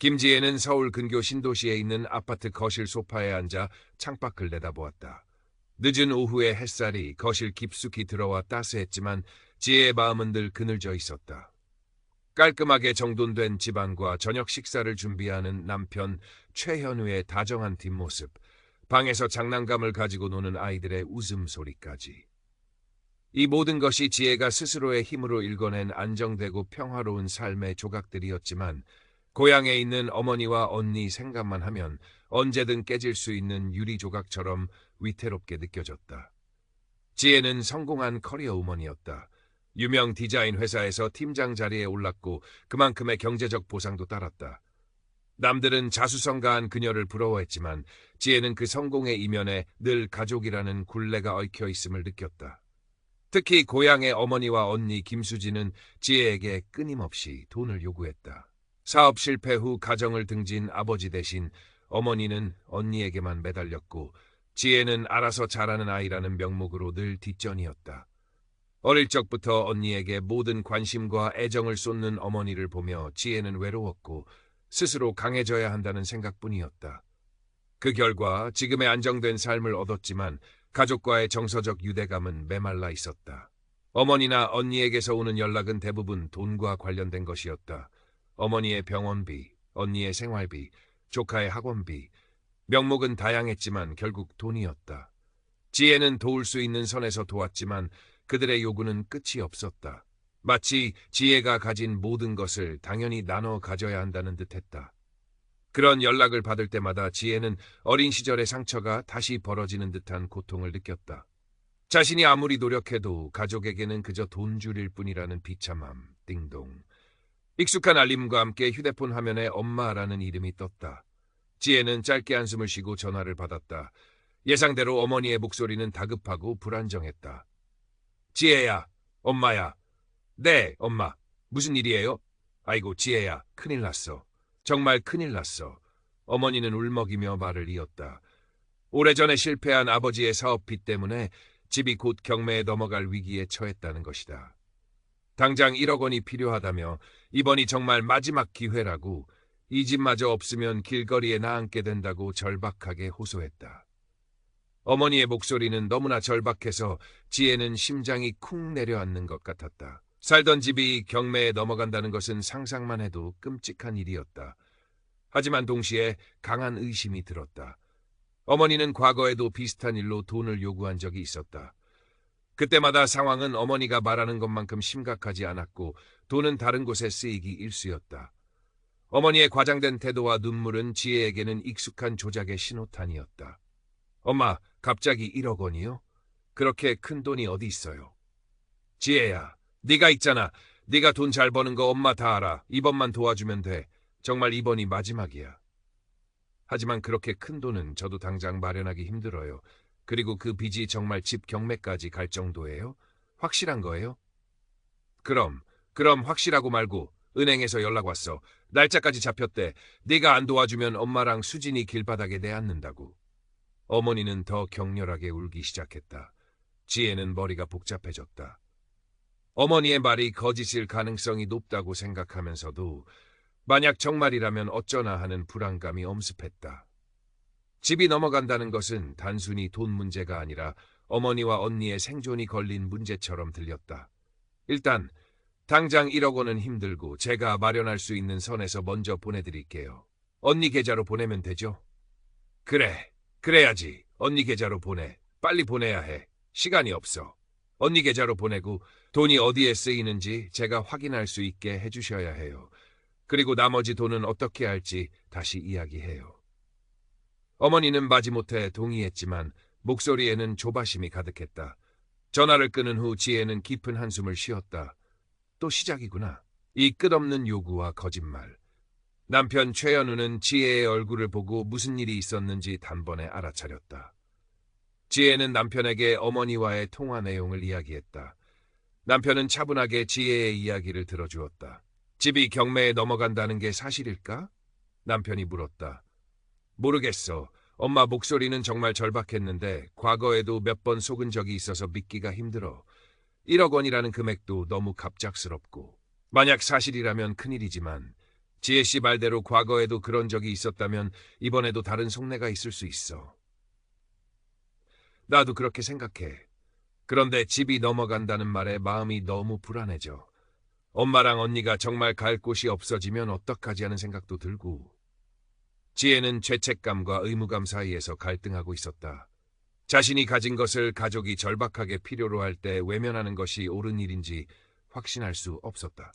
김지혜는 서울 근교 신도시에 있는 아파트 거실 소파에 앉아 창밖을 내다보았다. 늦은 오후의 햇살이 거실 깊숙이 들어와 따스했지만 지혜의 마음은 늘 그늘져 있었다. 깔끔하게 정돈된 집안과 저녁 식사를 준비하는 남편 최현우의 다정한 뒷모습, 방에서 장난감을 가지고 노는 아이들의 웃음소리까지. 이 모든 것이 지혜가 스스로의 힘으로 일궈낸 안정되고 평화로운 삶의 조각들이었지만 고향에 있는 어머니와 언니 생각만 하면 언제든 깨질 수 있는 유리조각처럼 위태롭게 느껴졌다. 지혜는 성공한 커리어 우먼이었다. 유명 디자인 회사에서 팀장 자리에 올랐고 그만큼의 경제적 보상도 따랐다. 남들은 자수성가한 그녀를 부러워했지만 지혜는 그 성공의 이면에 늘 가족이라는 굴레가 얽혀 있음을 느꼈다. 특히 고향의 어머니와 언니 김수지는 지혜에게 끊임없이 돈을 요구했다. 사업 실패 후 가정을 등진 아버지 대신 어머니는 언니에게만 매달렸고 지혜는 알아서 자라는 아이라는 명목으로 늘 뒷전이었다. 어릴 적부터 언니에게 모든 관심과 애정을 쏟는 어머니를 보며 지혜는 외로웠고 스스로 강해져야 한다는 생각뿐이었다. 그 결과 지금의 안정된 삶을 얻었지만 가족과의 정서적 유대감은 메말라 있었다. 어머니나 언니에게서 오는 연락은 대부분 돈과 관련된 것이었다. 어머니의 병원비, 언니의 생활비, 조카의 학원비, 명목은 다양했지만 결국 돈이었다. 지혜는 도울 수 있는 선에서 도왔지만 그들의 요구는 끝이 없었다. 마치 지혜가 가진 모든 것을 당연히 나눠 가져야 한다는 듯했다. 그런 연락을 받을 때마다 지혜는 어린 시절의 상처가 다시 벌어지는 듯한 고통을 느꼈다. 자신이 아무리 노력해도 가족에게는 그저 돈줄일 뿐이라는 비참함, 띵동. 익숙한 알림과 함께 휴대폰 화면에 엄마라는 이름이 떴다. 지혜는 짧게 한숨을 쉬고 전화를 받았다. 예상대로 어머니의 목소리는 다급하고 불안정했다. 지혜야, 엄마야. 네, 엄마. 무슨 일이에요? 아이고, 지혜야, 큰일 났어. 정말 큰일 났어. 어머니는 울먹이며 말을 이었다. 오래전에 실패한 아버지의 사업비 때문에 집이 곧 경매에 넘어갈 위기에 처했다는 것이다. 당장 1억 원이 필요하다며 이번이 정말 마지막 기회라고 이 집마저 없으면 길거리에 나앉게 된다고 절박하게 호소했다. 어머니의 목소리는 너무나 절박해서 지혜는 심장이 쿵 내려앉는 것 같았다. 살던 집이 경매에 넘어간다는 것은 상상만 해도 끔찍한 일이었다. 하지만 동시에 강한 의심이 들었다. 어머니는 과거에도 비슷한 일로 돈을 요구한 적이 있었다. 그때마다 상황은 어머니가 말하는 것만큼 심각하지 않았고 돈은 다른 곳에 쓰이기 일쑤였다. 어머니의 과장된 태도와 눈물은 지혜에게는 익숙한 조작의 신호탄이었다. 엄마, 갑자기 1억 원이요? 그렇게 큰 돈이 어디 있어요? 지혜야, 네가 있잖아. 네가 돈 잘 버는 거 엄마 다 알아. 이번만 도와주면 돼. 정말 이번이 마지막이야. 하지만 그렇게 큰 돈은 저도 당장 마련하기 힘들어요. 그리고 그 빚이 정말 집 경매까지 갈 정도예요? 확실한 거예요? 그럼 확실하고 말고 은행에서 연락 왔어. 날짜까지 잡혔대. 네가 안 도와주면 엄마랑 수진이 길바닥에 내앉는다고. 어머니는 더 격렬하게 울기 시작했다. 지혜는 머리가 복잡해졌다. 어머니의 말이 거짓일 가능성이 높다고 생각하면서도 만약 정말이라면 어쩌나 하는 불안감이 엄습했다. 집이 넘어간다는 것은 단순히 돈 문제가 아니라 어머니와 언니의 생존이 걸린 문제처럼 들렸다. 일단 당장 1억 원은 힘들고 제가 마련할 수 있는 선에서 먼저 보내드릴게요. 언니 계좌로 보내면 되죠? 그래, 그래야지. 언니 계좌로 보내. 빨리 보내야 해. 시간이 없어. 언니 계좌로 보내고 돈이 어디에 쓰이는지 제가 확인할 수 있게 해주셔야 해요. 그리고 나머지 돈은 어떻게 할지 다시 이야기해요. 어머니는 마지못해 동의했지만 목소리에는 조바심이 가득했다. 전화를 끊은 후 지혜는 깊은 한숨을 쉬었다. 또 시작이구나. 이 끝없는 요구와 거짓말. 남편 최현우는 지혜의 얼굴을 보고 무슨 일이 있었는지 단번에 알아차렸다. 지혜는 남편에게 어머니와의 통화 내용을 이야기했다. 남편은 차분하게 지혜의 이야기를 들어주었다. 집이 경매에 넘어간다는 게 사실일까? 남편이 물었다. 모르겠어. 엄마 목소리는 정말 절박했는데 과거에도 몇 번 속은 적이 있어서 믿기가 힘들어. 1억 원이라는 금액도 너무 갑작스럽고. 만약 사실이라면 큰일이지만 지혜 씨 말대로 과거에도 그런 적이 있었다면 이번에도 다른 속내가 있을 수 있어. 나도 그렇게 생각해. 그런데 집이 넘어간다는 말에 마음이 너무 불안해져. 엄마랑 언니가 정말 갈 곳이 없어지면 어떡하지 하는 생각도 들고. 지혜는 죄책감과 의무감 사이에서 갈등하고 있었다. 자신이 가진 것을 가족이 절박하게 필요로 할 때 외면하는 것이 옳은 일인지 확신할 수 없었다.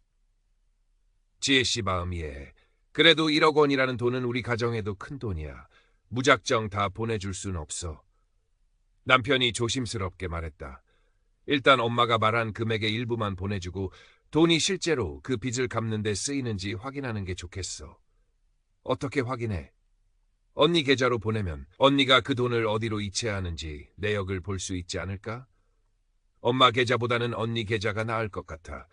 지혜 씨 마음이에 그래도 1억 원이라는 돈은 우리 가정에도 큰 돈이야. 무작정 다 보내줄 순 없어. 남편이 조심스럽게 말했다. 일단 엄마가 말한 금액의 일부만 보내주고 돈이 실제로 그 빚을 갚는 데 쓰이는지 확인하는 게 좋겠어. 어떻게 확인해? 언니 계좌로 보내면 언니가 그 돈을 어디로 이체하는지 내역을 볼 수 있지 않을까? 엄마 계좌보다는 언니 계좌가 나을 것 같아.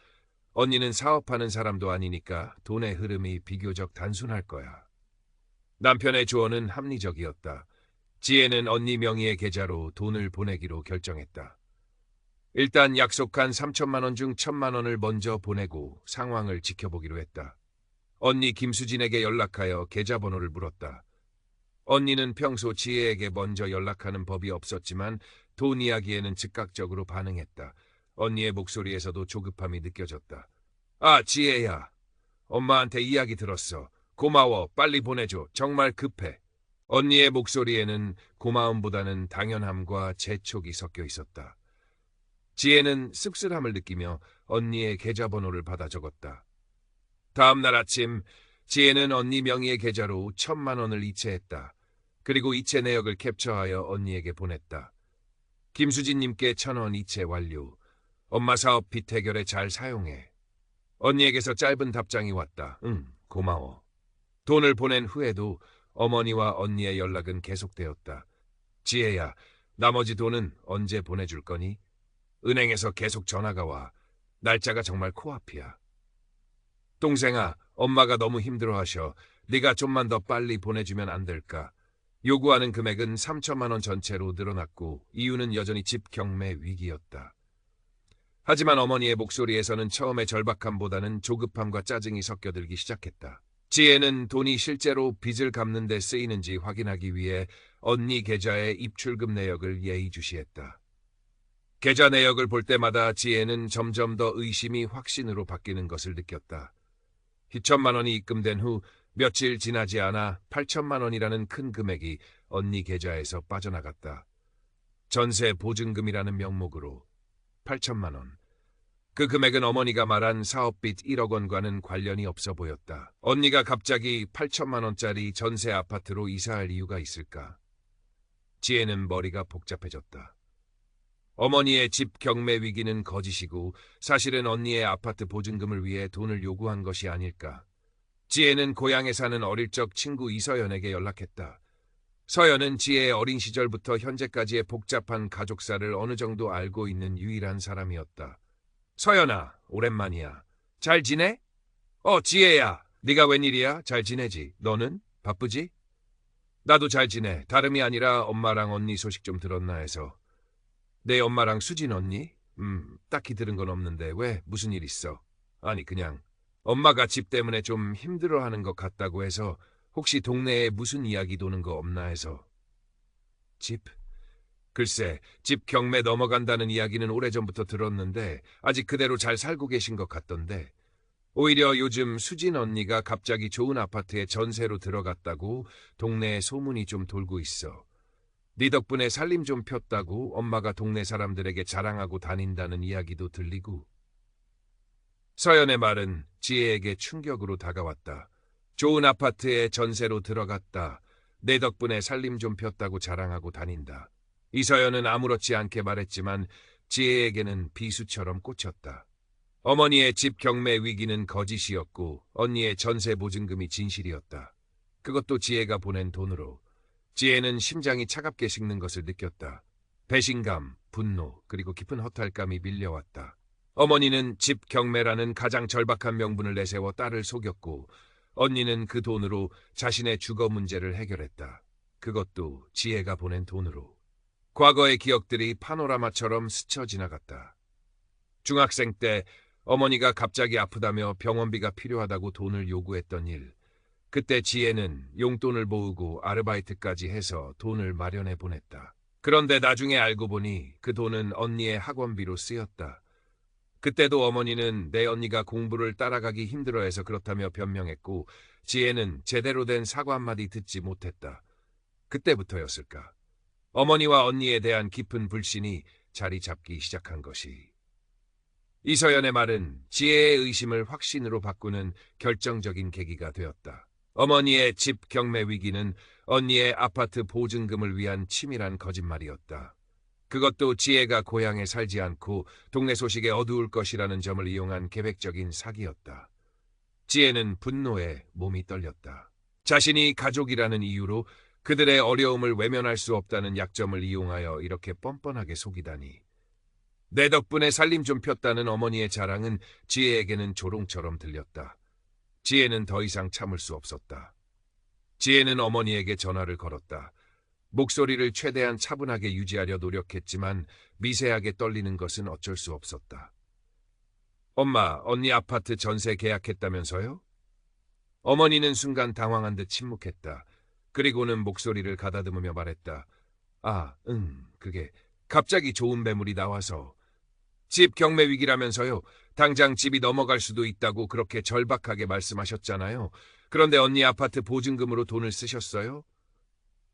언니는 사업하는 사람도 아니니까 돈의 흐름이 비교적 단순할 거야. 남편의 조언은 합리적이었다. 지혜는 언니 명의의 계좌로 돈을 보내기로 결정했다. 일단 약속한 3천만 원 중 1천만 원을 먼저 보내고 상황을 지켜보기로 했다. 언니 김수진에게 연락하여 계좌번호를 물었다. 언니는 평소 지혜에게 먼저 연락하는 법이 없었지만 돈 이야기에는 즉각적으로 반응했다. 언니의 목소리에서도 조급함이 느껴졌다. 아, 지혜야. 엄마한테 이야기 들었어. 고마워. 빨리 보내줘. 정말 급해. 언니의 목소리에는 고마움보다는 당연함과 재촉이 섞여 있었다. 지혜는 씁쓸함을 느끼며 언니의 계좌번호를 받아 적었다. 다음 날 아침 지혜는 언니 명의의 계좌로 1천만 원을 이체했다. 그리고 이체 내역을 캡처하여 언니에게 보냈다. 김수진님께 1,000원 이체 완료. 엄마 사업 빚 해결에 잘 사용해. 언니에게서 짧은 답장이 왔다. 응, 고마워. 돈을 보낸 후에도 어머니와 언니의 연락은 계속되었다. 지혜야, 나머지 돈은 언제 보내줄 거니? 은행에서 계속 전화가 와. 날짜가 정말 코앞이야. 동생아, 엄마가 너무 힘들어하셔. 네가 좀만 더 빨리 보내주면 안 될까? 요구하는 금액은 3천만 원 전체로 늘어났고 이유는 여전히 집 경매 위기였다. 하지만 어머니의 목소리에서는 처음의 절박함보다는 조급함과 짜증이 섞여들기 시작했다. 지혜는 돈이 실제로 빚을 갚는 데 쓰이는지 확인하기 위해 언니 계좌의 입출금 내역을 예의주시했다. 계좌 내역을 볼 때마다 지혜는 점점 더 의심이 확신으로 바뀌는 것을 느꼈다. 2천만 원이 입금된 후 며칠 지나지 않아 8천만 원이라는 큰 금액이 언니 계좌에서 빠져나갔다. 전세 보증금이라는 명목으로 8천만 원. 그 금액은 어머니가 말한 사업빚 1억 원과는 관련이 없어 보였다. 언니가 갑자기 8천만 원짜리 전세 아파트로 이사할 이유가 있을까? 지혜는 머리가 복잡해졌다. 어머니의 집 경매 위기는 거짓이고 사실은 언니의 아파트 보증금을 위해 돈을 요구한 것이 아닐까. 지혜는 고향에 사는 어릴 적 친구 이서연에게 연락했다. 서연은 지혜의 어린 시절부터 현재까지의 복잡한 가족사를 어느 정도 알고 있는 유일한 사람이었다. 서연아, 오랜만이야. 잘 지내? 지혜야. 네가 웬일이야? 잘 지내지? 너는? 바쁘지? 나도 잘 지내. 다름이 아니라 엄마랑 언니 소식 좀 들었나 해서. 내 엄마랑 수진 언니? 딱히 들은 건 없는데 왜? 무슨 일 있어? 아니 그냥 엄마가 집 때문에 좀 힘들어하는 것 같다고 해서 혹시 동네에 무슨 이야기 도는 거 없나 해서. 집? 글쎄, 집 경매 넘어간다는 이야기는 오래전부터 들었는데 아직 그대로 잘 살고 계신 것 같던데. 오히려 요즘 수진 언니가 갑자기 좋은 아파트에 전세로 들어갔다고 동네에 소문이 좀 돌고 있어. 네 덕분에 살림 좀 폈다고 엄마가 동네 사람들에게 자랑하고 다닌다는 이야기도 들리고. 서연의 말은 지혜에게 충격으로 다가왔다. 좋은 아파트에 전세로 들어갔다. 내 덕분에 살림 좀 폈다고 자랑하고 다닌다. 이서연은 아무렇지 않게 말했지만 지혜에게는 비수처럼 꽂혔다. 어머니의 집 경매 위기는 거짓이었고 언니의 전세 보증금이 진실이었다. 그것도 지혜가 보낸 돈으로. 지혜는 심장이 차갑게 식는 것을 느꼈다. 배신감, 분노, 그리고 깊은 허탈감이 밀려왔다. 어머니는 집 경매라는 가장 절박한 명분을 내세워 딸을 속였고 언니는 그 돈으로 자신의 주거 문제를 해결했다. 그것도 지혜가 보낸 돈으로. 과거의 기억들이 파노라마처럼 스쳐 지나갔다. 중학생 때 어머니가 갑자기 아프다며 병원비가 필요하다고 돈을 요구했던 일. 그때 지혜는 용돈을 모으고 아르바이트까지 해서 돈을 마련해 보냈다. 그런데 나중에 알고 보니 그 돈은 언니의 학원비로 쓰였다. 그때도 어머니는 내 언니가 공부를 따라가기 힘들어해서 그렇다며 변명했고 지혜는 제대로 된 사과 한마디 듣지 못했다. 그때부터였을까? 어머니와 언니에 대한 깊은 불신이 자리 잡기 시작한 것이. 이서연의 말은 지혜의 의심을 확신으로 바꾸는 결정적인 계기가 되었다. 어머니의 집 경매 위기는 언니의 아파트 보증금을 위한 치밀한 거짓말이었다. 그것도 지혜가 고향에 살지 않고 동네 소식에 어두울 것이라는 점을 이용한 계획적인 사기였다. 지혜는 분노에 몸이 떨렸다. 자신이 가족이라는 이유로 그들의 어려움을 외면할 수 없다는 약점을 이용하여 이렇게 뻔뻔하게 속이다니. 내 덕분에 살림 좀 폈다는 어머니의 자랑은 지혜에게는 조롱처럼 들렸다. 지혜는 더 이상 참을 수 없었다. 지혜는 어머니에게 전화를 걸었다. 목소리를 최대한 차분하게 유지하려 노력했지만 미세하게 떨리는 것은 어쩔 수 없었다. 엄마, 언니 아파트 전세 계약했다면서요? 어머니는 순간 당황한 듯 침묵했다. 그리고는 목소리를 가다듬으며 말했다. 아, 그게 갑자기 좋은 매물이 나와서. 집 경매 위기라면서요. 당장 집이 넘어갈 수도 있다고 그렇게 절박하게 말씀하셨잖아요. 그런데 언니 아파트 보증금으로 돈을 쓰셨어요?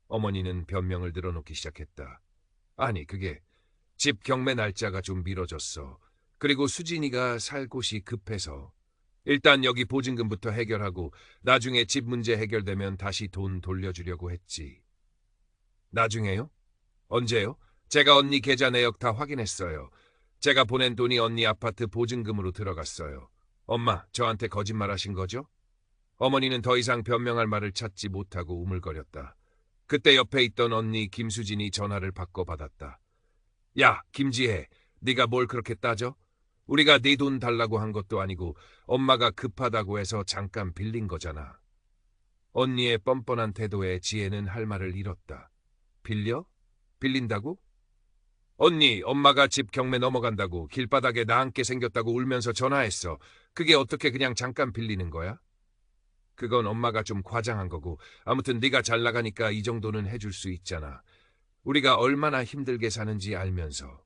어머니는 변명을 늘어놓기 시작했다. 아니, 그게 집 경매 날짜가 좀 미뤄졌어. 그리고 수진이가 살 곳이 급해서. 일단 여기 보증금부터 해결하고 나중에 집 문제 해결되면 다시 돈 돌려주려고 했지. 나중에요? 언제요? 제가 언니 계좌 내역 다 확인했어요. 제가 보낸 돈이 언니 아파트 보증금으로 들어갔어요. 엄마, 저한테 거짓말하신 거죠? 어머니는 더 이상 변명할 말을 찾지 못하고 우물거렸다. 그때 옆에 있던 언니 김수진이 전화를 바꿔 받았다. 야, 김지혜, 네가 뭘 그렇게 따져? 우리가 네 돈 달라고 한 것도 아니고 엄마가 급하다고 해서 잠깐 빌린 거잖아. 언니의 뻔뻔한 태도에 지혜는 할 말을 잃었다. 빌려? 빌린다고? 언니, 엄마가 집 경매 넘어간다고 길바닥에 나앉게 생겼다고 울면서 전화했어. 그게 어떻게 그냥 잠깐 빌리는 거야? 그건 엄마가 좀 과장한 거고 아무튼 네가 잘 나가니까 이 정도는 해줄 수 있잖아. 우리가 얼마나 힘들게 사는지 알면서.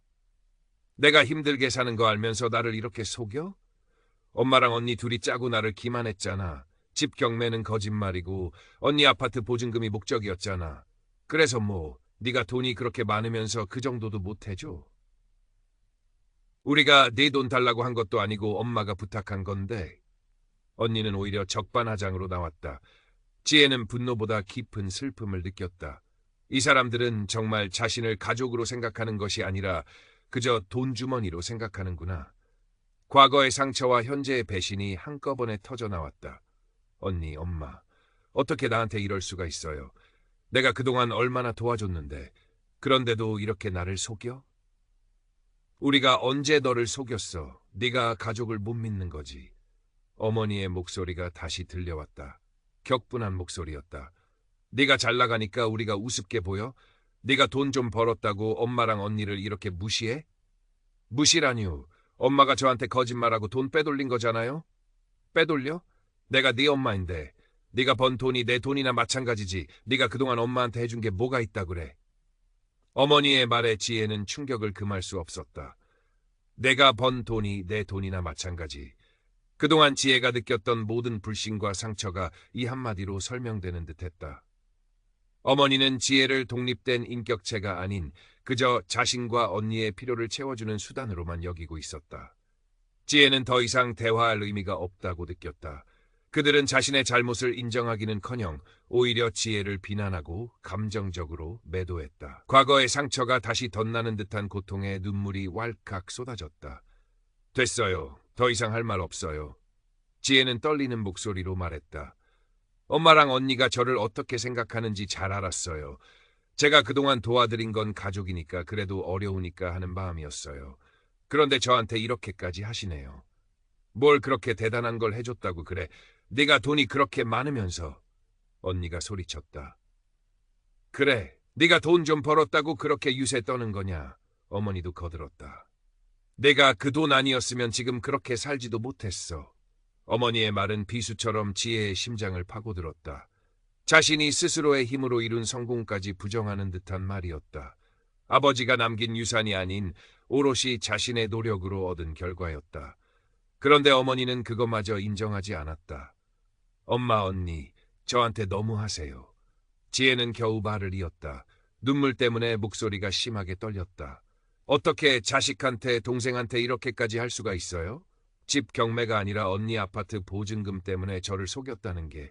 내가 힘들게 사는 거 알면서 나를 이렇게 속여? 엄마랑 언니 둘이 짜고 나를 기만했잖아. 집 경매는 거짓말이고 언니 아파트 보증금이 목적이었잖아. 그래서 뭐 네가 돈이 그렇게 많으면서 그 정도도 못 해줘? 우리가 네 돈 달라고 한 것도 아니고 엄마가 부탁한 건데. 언니는 오히려 적반하장으로 나왔다. 지혜는 분노보다 깊은 슬픔을 느꼈다. 이 사람들은 정말 자신을 가족으로 생각하는 것이 아니라 그저 돈주머니로 생각하는구나. 과거의 상처와 현재의 배신이 한꺼번에 터져 나왔다. 언니, 엄마, 어떻게 나한테 이럴 수가 있어요? 내가 그동안 얼마나 도와줬는데 그런데도 이렇게 나를 속여? 우리가 언제 너를 속였어? 네가 가족을 못 믿는 거지. 어머니의 목소리가 다시 들려왔다. 격분한 목소리였다. 네가 잘 나가니까 우리가 우습게 보여? 네가 돈 좀 벌었다고 엄마랑 언니를 이렇게 무시해? 무시라니요. 엄마가 저한테 거짓말하고 돈 빼돌린 거잖아요? 빼돌려? 내가 네 엄마인데. 네가 번 돈이 내 돈이나 마찬가지지. 네가 그동안 엄마한테 해준 게 뭐가 있다 그래. 어머니의 말에 지혜는 충격을 금할 수 없었다. 내가 번 돈이 내 돈이나 마찬가지. 그동안 지혜가 느꼈던 모든 불신과 상처가 이 한마디로 설명되는 듯했다. 어머니는 지혜를 독립된 인격체가 아닌 그저 자신과 언니의 필요를 채워주는 수단으로만 여기고 있었다. 지혜는 더 이상 대화할 의미가 없다고 느꼈다. 그들은 자신의 잘못을 인정하기는커녕 오히려 지혜를 비난하고 감정적으로 매도했다. 과거의 상처가 다시 덧나는 듯한 고통에 눈물이 왈칵 쏟아졌다. 됐어요. 더 이상 할 말 없어요. 지혜는 떨리는 목소리로 말했다. 엄마랑 언니가 저를 어떻게 생각하는지 잘 알았어요. 제가 그동안 도와드린 건 가족이니까 그래도 어려우니까 하는 마음이었어요. 그런데 저한테 이렇게까지 하시네요. 뭘 그렇게 대단한 걸 해줬다고 그래. 네가 돈이 그렇게 많으면서. 언니가 소리쳤다. 그래, 네가 돈 좀 벌었다고 그렇게 유세 떠는 거냐. 어머니도 거들었다. 내가 그 돈 아니었으면 지금 그렇게 살지도 못했어. 어머니의 말은 비수처럼 지혜의 심장을 파고들었다. 자신이 스스로의 힘으로 이룬 성공까지 부정하는 듯한 말이었다. 아버지가 남긴 유산이 아닌 오롯이 자신의 노력으로 얻은 결과였다. 그런데 어머니는 그것마저 인정하지 않았다. 엄마, 언니, 저한테 너무하세요. 지혜는 겨우 말을 이었다. 눈물 때문에 목소리가 심하게 떨렸다. 어떻게 자식한테, 동생한테 이렇게까지 할 수가 있어요? 집 경매가 아니라 언니 아파트 보증금 때문에 저를 속였다는 게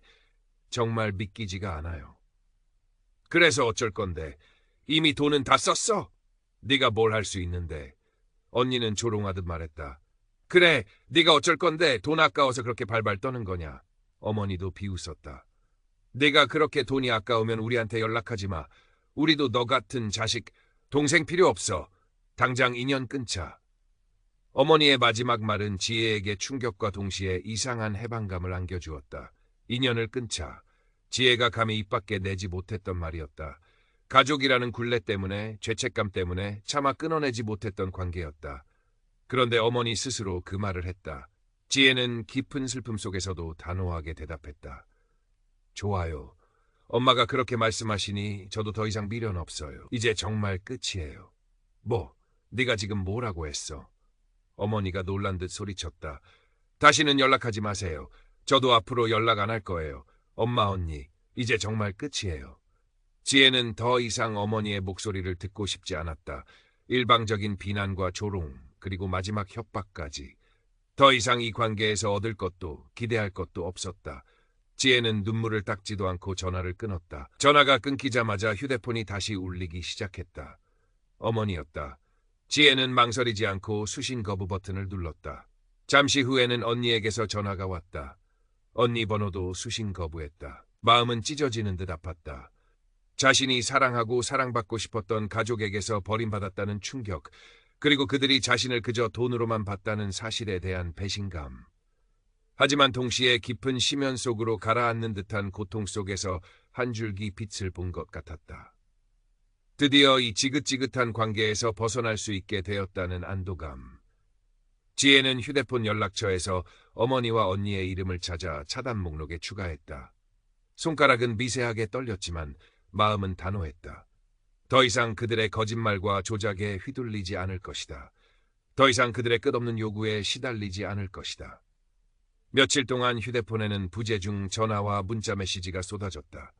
정말 믿기지가 않아요. 그래서 어쩔 건데? 이미 돈은 다 썼어? 네가 뭘 할 수 있는데? 언니는 조롱하듯 말했다. 그래, 네가 어쩔 건데 돈 아까워서 그렇게 발발 떠는 거냐? 어머니도 비웃었다. 네가 그렇게 돈이 아까우면 우리한테 연락하지 마. 우리도 너 같은 자식, 동생 필요 없어. 당장 인연 끊자. 어머니의 마지막 말은 지혜에게 충격과 동시에 이상한 해방감을 안겨주었다. 인연을 끊자. 지혜가 감히 입 밖에 내지 못했던 말이었다. 가족이라는 굴레 때문에, 죄책감 때문에 차마 끊어내지 못했던 관계였다. 그런데 어머니 스스로 그 말을 했다. 지혜는 깊은 슬픔 속에서도 단호하게 대답했다. 좋아요. 엄마가 그렇게 말씀하시니 저도 더 이상 미련 없어요. 이제 정말 끝이에요. 뭐, 네가 지금 뭐라고 했어? 어머니가 놀란 듯 소리쳤다. 다시는 연락하지 마세요. 저도 앞으로 연락 안 할 거예요. 엄마, 언니, 이제 정말 끝이에요. 지혜는 더 이상 어머니의 목소리를 듣고 싶지 않았다. 일방적인 비난과 조롱, 그리고 마지막 협박까지. 더 이상 이 관계에서 얻을 것도 기대할 것도 없었다. 지혜는 눈물을 닦지도 않고 전화를 끊었다. 전화가 끊기자마자 휴대폰이 다시 울리기 시작했다. 어머니였다. 지혜는 망설이지 않고 수신 거부 버튼을 눌렀다. 잠시 후에는 언니에게서 전화가 왔다. 언니 번호도 수신 거부했다. 마음은 찢어지는 듯 아팠다. 자신이 사랑하고 사랑받고 싶었던 가족에게서 버림받았다는 충격, 그리고 그들이 자신을 그저 돈으로만 봤다는 사실에 대한 배신감. 하지만 동시에 깊은 심연 속으로 가라앉는 듯한 고통 속에서 한 줄기 빛을 본 것 같았다. 드디어 이 지긋지긋한 관계에서 벗어날 수 있게 되었다는 안도감. 지혜는 휴대폰 연락처에서 어머니와 언니의 이름을 찾아 차단 목록에 추가했다. 손가락은 미세하게 떨렸지만 마음은 단호했다. 더 이상 그들의 거짓말과 조작에 휘둘리지 않을 것이다. 더 이상 그들의 끝없는 요구에 시달리지 않을 것이다. 며칠 동안 휴대폰에는 부재중 전화와 문자 메시지가 쏟아졌다.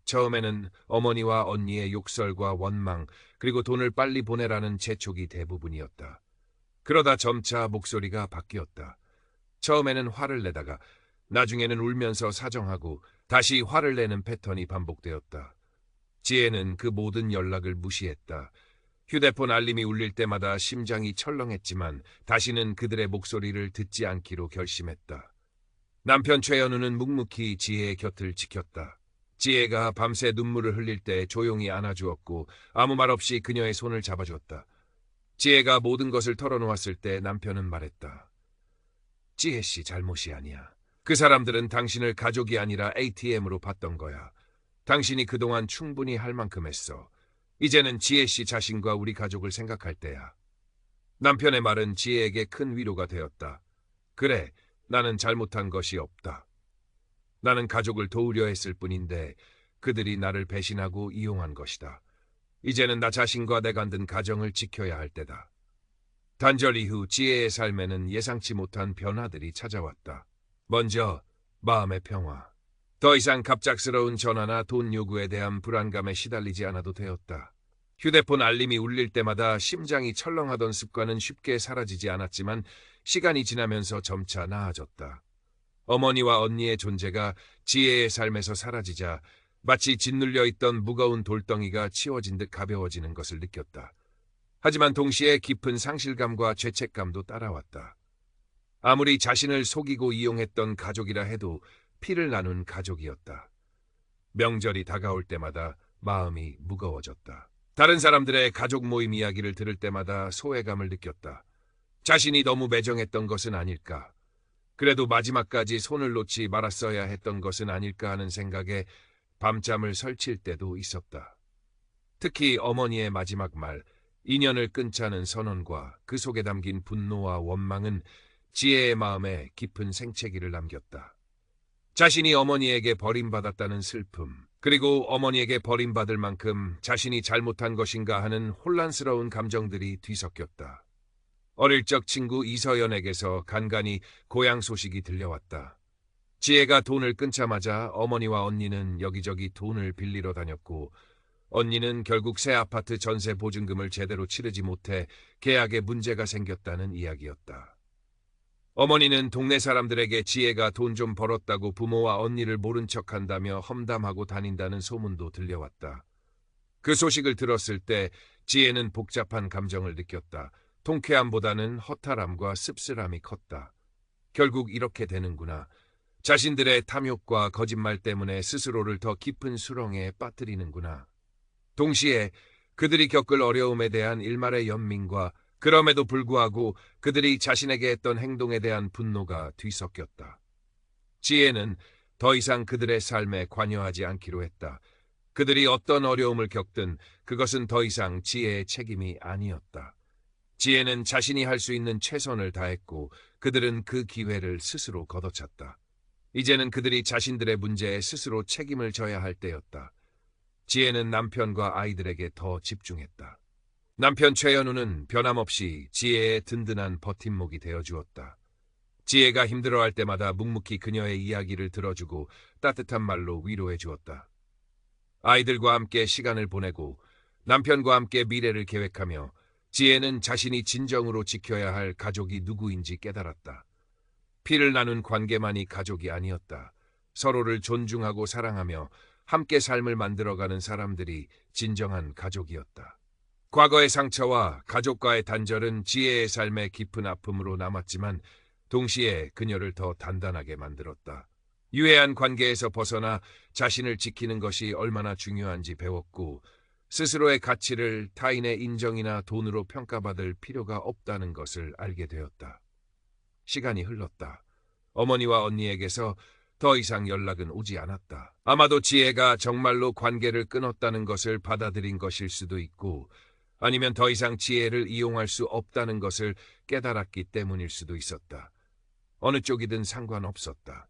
처음에는 어머니와 언니의 욕설과 원망, 그리고 돈을 빨리 보내라는 재촉이 대부분이었다. 그러다 점차 목소리가 바뀌었다. 처음에는 화를 내다가 나중에는 울면서 사정하고 다시 화를 내는 패턴이 반복되었다. 지혜는 그 모든 연락을 무시했다. 휴대폰 알림이 울릴 때마다 심장이 철렁했지만 다시는 그들의 목소리를 듣지 않기로 결심했다. 남편 최현우는 묵묵히 지혜의 곁을 지켰다. 지혜가 밤새 눈물을 흘릴 때 조용히 안아주었고 아무 말 없이 그녀의 손을 잡아주었다. 지혜가 모든 것을 털어놓았을 때 남편은 말했다. 지혜 씨 잘못이 아니야. 그 사람들은 당신을 가족이 아니라 ATM으로 봤던 거야. 당신이 그동안 충분히 할 만큼 했어. 이제는 지혜 씨 자신과 우리 가족을 생각할 때야. 남편의 말은 지혜에게 큰 위로가 되었다. 그래, 나는 잘못한 것이 없다. 나는 가족을 도우려 했을 뿐인데 그들이 나를 배신하고 이용한 것이다. 이제는 나 자신과 내가 만든 가정을 지켜야 할 때다. 단절 이후 지혜의 삶에는 예상치 못한 변화들이 찾아왔다. 먼저 마음의 평화. 더 이상 갑작스러운 전화나 돈 요구에 대한 불안감에 시달리지 않아도 되었다. 휴대폰 알림이 울릴 때마다 심장이 철렁하던 습관은 쉽게 사라지지 않았지만 시간이 지나면서 점차 나아졌다. 어머니와 언니의 존재가 지혜의 삶에서 사라지자 마치 짓눌려 있던 무거운 돌덩이가 치워진 듯 가벼워지는 것을 느꼈다. 하지만 동시에 깊은 상실감과 죄책감도 따라왔다. 아무리 자신을 속이고 이용했던 가족이라 해도 피를 나눈 가족이었다. 명절이 다가올 때마다 마음이 무거워졌다. 다른 사람들의 가족 모임 이야기를 들을 때마다 소외감을 느꼈다. 자신이 너무 매정했던 것은 아닐까? 그래도 마지막까지 손을 놓지 말았어야 했던 것은 아닐까 하는 생각에 밤잠을 설칠 때도 있었다. 특히 어머니의 마지막 말, 인연을 끊자는 선언과 그 속에 담긴 분노와 원망은 지혜의 마음에 깊은 생채기를 남겼다. 자신이 어머니에게 버림받았다는 슬픔, 그리고 어머니에게 버림받을 만큼 자신이 잘못한 것인가 하는 혼란스러운 감정들이 뒤섞였다. 어릴 적 친구 이서연에게서 간간히 고향 소식이 들려왔다. 지혜가 돈을 끊자마자 어머니와 언니는 여기저기 돈을 빌리러 다녔고, 언니는 결국 새 아파트 전세 보증금을 제대로 치르지 못해 계약에 문제가 생겼다는 이야기였다. 어머니는 동네 사람들에게 지혜가 돈 좀 벌었다고 부모와 언니를 모른 척한다며 험담하고 다닌다는 소문도 들려왔다. 그 소식을 들었을 때 지혜는 복잡한 감정을 느꼈다. 통쾌함보다는 허탈함과 씁쓸함이 컸다. 결국 이렇게 되는구나. 자신들의 탐욕과 거짓말 때문에 스스로를 더 깊은 수렁에 빠뜨리는구나. 동시에 그들이 겪을 어려움에 대한 일말의 연민과 그럼에도 불구하고 그들이 자신에게 했던 행동에 대한 분노가 뒤섞였다. 지혜는 더 이상 그들의 삶에 관여하지 않기로 했다. 그들이 어떤 어려움을 겪든 그것은 더 이상 지혜의 책임이 아니었다. 지혜는 자신이 할 수 있는 최선을 다했고 그들은 그 기회를 스스로 걷어찼다. 이제는 그들이 자신들의 문제에 스스로 책임을 져야 할 때였다. 지혜는 남편과 아이들에게 더 집중했다. 남편 최연우는 변함없이 지혜의 든든한 버팀목이 되어주었다. 지혜가 힘들어할 때마다 묵묵히 그녀의 이야기를 들어주고 따뜻한 말로 위로해 주었다. 아이들과 함께 시간을 보내고 남편과 함께 미래를 계획하며 지혜는 자신이 진정으로 지켜야 할 가족이 누구인지 깨달았다. 피를 나눈 관계만이 가족이 아니었다. 서로를 존중하고 사랑하며 함께 삶을 만들어가는 사람들이 진정한 가족이었다. 과거의 상처와 가족과의 단절은 지혜의 삶의 깊은 아픔으로 남았지만 동시에 그녀를 더 단단하게 만들었다. 유해한 관계에서 벗어나 자신을 지키는 것이 얼마나 중요한지 배웠고 스스로의 가치를 타인의 인정이나 돈으로 평가받을 필요가 없다는 것을 알게 되었다. 시간이 흘렀다. 어머니와 언니에게서 더 이상 연락은 오지 않았다. 아마도 지혜가 정말로 관계를 끊었다는 것을 받아들인 것일 수도 있고 아니면 더 이상 지혜를 이용할 수 없다는 것을 깨달았기 때문일 수도 있었다. 어느 쪽이든 상관없었다.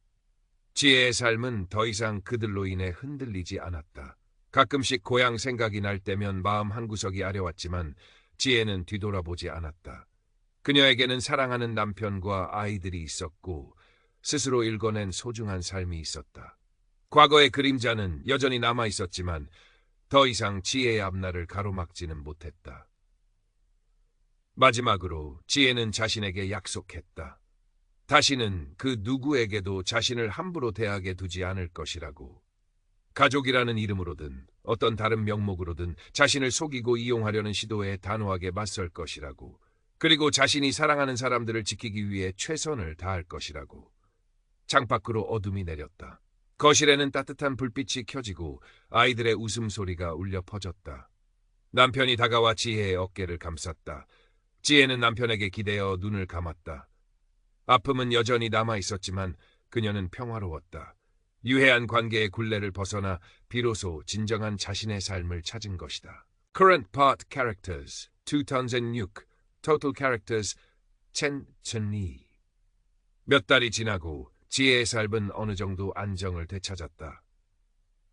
지혜의 삶은 더 이상 그들로 인해 흔들리지 않았다. 가끔씩 고향 생각이 날 때면 마음 한구석이 아려왔지만 지혜는 뒤돌아보지 않았다. 그녀에게는 사랑하는 남편과 아이들이 있었고 스스로 일궈낸 소중한 삶이 있었다. 과거의 그림자는 여전히 남아 있었지만 더 이상 지혜의 앞날을 가로막지는 못했다. 마지막으로 지혜는 자신에게 약속했다. 다시는 그 누구에게도 자신을 함부로 대하게 두지 않을 것이라고. 가족이라는 이름으로든 어떤 다른 명목으로든 자신을 속이고 이용하려는 시도에 단호하게 맞설 것이라고. 그리고 자신이 사랑하는 사람들을 지키기 위해 최선을 다할 것이라고. 창밖으로 어둠이 내렸다. 거실에는 따뜻한 불빛이 켜지고 아이들의 웃음소리가 울려 퍼졌다. 남편이 다가와 지혜의 어깨를 감쌌다. 지혜는 남편에게 기대어 눈을 감았다. 아픔은 여전히 남아 있었지만 그녀는 평화로웠다. 유해한 관계의 굴레를 벗어나 비로소 진정한 자신의 삶을 찾은 것이다. Current Part Characters 2006 Total Characters 1002 몇 달이 지나고 지혜의 삶은 어느 정도 안정을 되찾았다.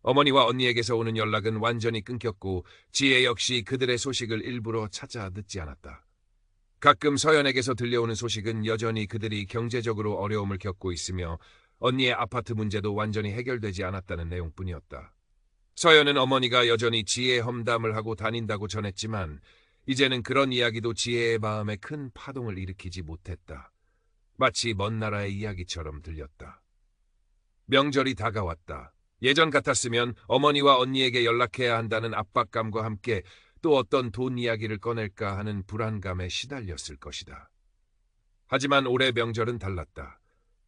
어머니와 언니에게서 오는 연락은 완전히 끊겼고 지혜 역시 그들의 소식을 일부러 찾아 듣지 않았다. 가끔 서연에게서 들려오는 소식은 여전히 그들이 경제적으로 어려움을 겪고 있으며 언니의 아파트 문제도 완전히 해결되지 않았다는 내용뿐이었다. 서연은 어머니가 여전히 지혜의 험담을 하고 다닌다고 전했지만 이제는 그런 이야기도 지혜의 마음에 큰 파동을 일으키지 못했다. 마치 먼 나라의 이야기처럼 들렸다. 명절이 다가왔다. 예전 같았으면 어머니와 언니에게 연락해야 한다는 압박감과 함께 또 어떤 돈 이야기를 꺼낼까 하는 불안감에 시달렸을 것이다. 하지만 올해 명절은 달랐다.